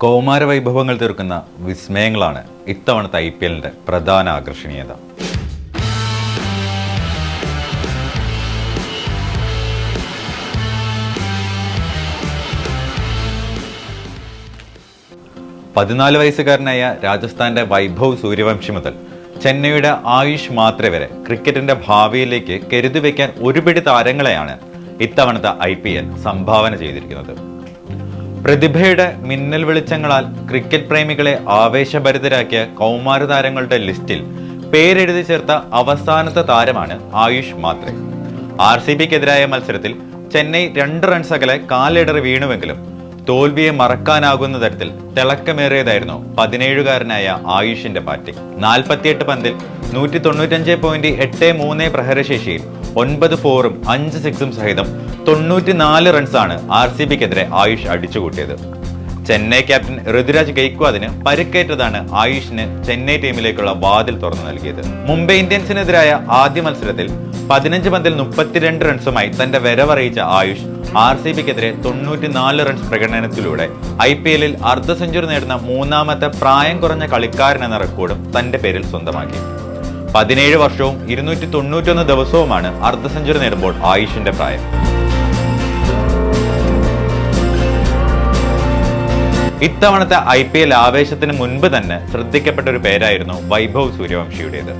കൗമാര വൈഭവങ്ങൾ തീർക്കുന്ന വിസ്മയങ്ങളാണ് ഇത്തവണത്തെ IPLന്റെ പ്രധാന ആകർഷണീയത. പതിനാല് വയസ്സുകാരനായ രാജസ്ഥാന്റെ വൈഭവ് സൂര്യവംശി മുതൽ ചെന്നൈയുടെ ആയുഷ് മാത്രെ വരെ ക്രിക്കറ്റിന്റെ ഭാവിയിലേക്ക് കരുതി വയ്ക്കാൻ ഒരുപിടി താരങ്ങളെയാണ് ഇത്തവണത്തെ IPL സംഭാവന ചെയ്തിരിക്കുന്നത്. പ്രതിഭയുടെ മിന്നൽ വെളിച്ചങ്ങളാൽ ക്രിക്കറ്റ് പ്രേമികളെ ആവേശഭരിതരാക്കിയ കൗമാര താരങ്ങളുടെ ലിസ്റ്റിൽ പേരെഴുതി ചേർത്ത അവസാനത്തെ താരമാണ് ആയുഷ് മാത്രെ. RCBക്കെതിരായ മത്സരത്തിൽ ചെന്നൈ 2 റൺസ് അകലെ കാലിടറി വീണുവെങ്കിലും തോൽവിയെ മറക്കാനാകുന്ന തരത്തിൽ തിളക്കമേറിയതായിരുന്നു 17കാരനായ ആയുഷിന്റെ ബാറ്റിംഗ്. 48 പന്തിൽ 195.83 പ്രഹരശേഷിയിൽ 9 4-ഉം 5 6-ഉം സഹിതം 94 റൺസാണ് RCBക്കെതിരെ ആയുഷ് അടിച്ചുകൂട്ടിയത്. ചെന്നൈ ക്യാപ്റ്റൻ ഋതുരാജ് ഗെയ്ക്വാദിന് പരിക്കേറ്റതാണ് ആയുഷിന് ചെന്നൈ ടീമിലേക്കുള്ള വാതിൽ തുറന്നു നൽകിയത്. മുംബൈ ഇന്ത്യൻസിനെതിരായ ആദ്യ മത്സരത്തിൽ 15 പന്തിൽ 32 റൺസുമായി തന്റെ വരവറിയിച്ച ആയുഷ് RCBക്കെതിരെ 94 റൺസ് പ്രകടനത്തിലൂടെ IPLൽ അർദ്ധ സെഞ്ചുറി നേടുന്ന 3ാമത്തെ പ്രായം കുറഞ്ഞ കളിക്കാരൻ എന്ന റെക്കോർഡും തന്റെ പേരിൽ സ്വന്തമാക്കി. 17 വർഷവും 291 ദിവസവുമാണ് അർദ്ധ സെഞ്ചുറി നേടുമ്പോൾ ആയുഷിന്റെ പ്രായം. ഇത്തവണത്തെ IPL ആവേശത്തിന് മുൻപ് തന്നെ ശ്രദ്ധിക്കപ്പെട്ട ഒരു പേരായിരുന്നു വൈഭവ് സൂര്യവംശിയുടേത്.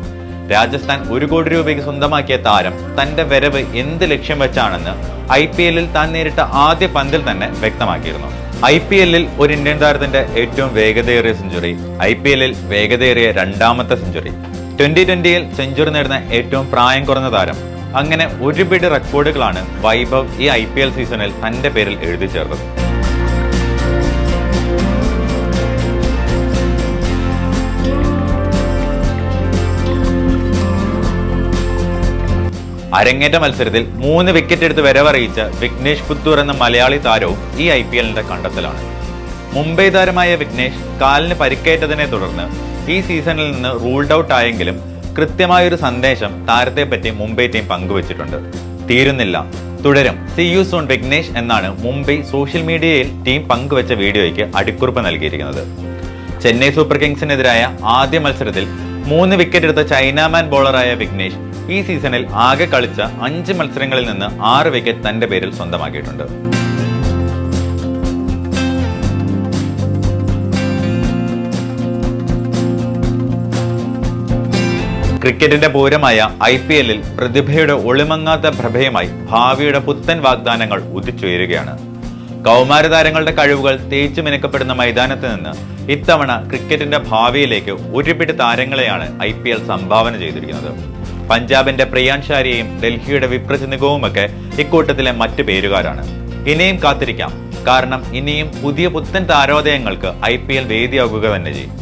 രാജസ്ഥാൻ 1 കോടി രൂപയ്ക്ക് സ്വന്തമാക്കിയ താരം തന്റെ വരവ് എന്ത് ലക്ഷ്യം വെച്ചാണെന്ന് IPLൽ താൻ നേരിട്ട ആദ്യ പന്തിൽ തന്നെ വ്യക്തമാക്കിയിരുന്നു. IPLൽ ഒരു ഇന്ത്യൻ താരത്തിന്റെ ഏറ്റവും വേഗതയേറിയ സെഞ്ചുറി, IPLൽ വേഗതയേറിയ 2ാമത്തെ സെഞ്ചുറി, 2020ൽ സെഞ്ചുറി നേടുന്ന ഏറ്റവും പ്രായം കുറഞ്ഞ താരം, അങ്ങനെ ഒരുപിടി റെക്കോർഡുകളാണ് വൈഭവ് ഈ IPL സീസണിൽ തന്റെ പേരിൽ എഴുതി ചേർത്തത്. അരങ്ങേറ്റ മത്സരത്തിൽ 3 വിക്കറ്റ് എടുത്ത് വരവറിയിച്ച വിഘ്നേഷ് പുത്തൂർ എന്ന മലയാളി താരവും ഈ IPLന്റെ കണ്ടെത്തലാണ്. മുംബൈ താരമായ വിഘ്നേഷ് കാലിന് പരിക്കേറ്റതിനെ തുടർന്ന് ഈ സീസണിൽ നിന്ന് റൂൾഡ് ഔട്ട് ആയെങ്കിലും കൃത്യമായൊരു സന്ദേശം താരത്തെപ്പറ്റി മുംബൈ ടീം പങ്കുവച്ചിട്ടുണ്ട്. തീരുന്നില്ല, തുടരും, സീ യു സൂൺ വിഘ്നേഷ് എന്നാണ് മുംബൈ സോഷ്യൽ മീഡിയയിൽ ടീം പങ്കുവച്ച വീഡിയോയ്ക്ക് അടിക്കുറിപ്പ് നൽകിയിരിക്കുന്നത്. ചെന്നൈ സൂപ്പർ കിങ്സിനെതിരായ ആദ്യ മത്സരത്തിൽ 3 വിക്കറ്റ് എടുത്ത ചൈനാമാൻ ബോളറായ വിഘ്നേഷ് ഈ സീസണിൽ ആകെ കളിച്ച 5 മത്സരങ്ങളിൽ നിന്ന് 6 വിക്കറ്റ് തന്റെ പേരിൽ സ്വന്തമാക്കിയിട്ടുണ്ട്. ക്രിക്കറ്റിന്റെ പൂരമായ IPLൽ പ്രതിഭയുടെ ഒളിമങ്ങാത്ത പ്രഭയുമായി ഭാവിയുടെ പുത്തൻ വാഗ്ദാനങ്ങൾ ഉദിച്ചുയരുകയാണ്. കൗമാര താരങ്ങളുടെ കഴിവുകൾ തേച്ചു മിനുക്കപ്പെടുന്ന മൈതാനത്ത് നിന്ന് ഇത്തവണ ക്രിക്കറ്റിന്റെ ഭാവിയിലേക്ക് ഒരുപിടി താരങ്ങളെയാണ് IPL സംഭാവന ചെയ്തിരിക്കുന്നത്. പഞ്ചാബിന്റെ പ്രിയാൻ ഷാരിയെയും ഡൽഹിയുടെ വിപ്രജ് നിഗവുമൊക്കെ ഇക്കൂട്ടത്തിലെ മറ്റു പേരുകാരാണ്. ഇനിയും കാത്തിരിക്കാം, കാരണം ഇനിയും പുതിയ പുത്തൻ താരോദയങ്ങൾക്ക് IPL വേദിയാകുക തന്നെ ചെയ്യും.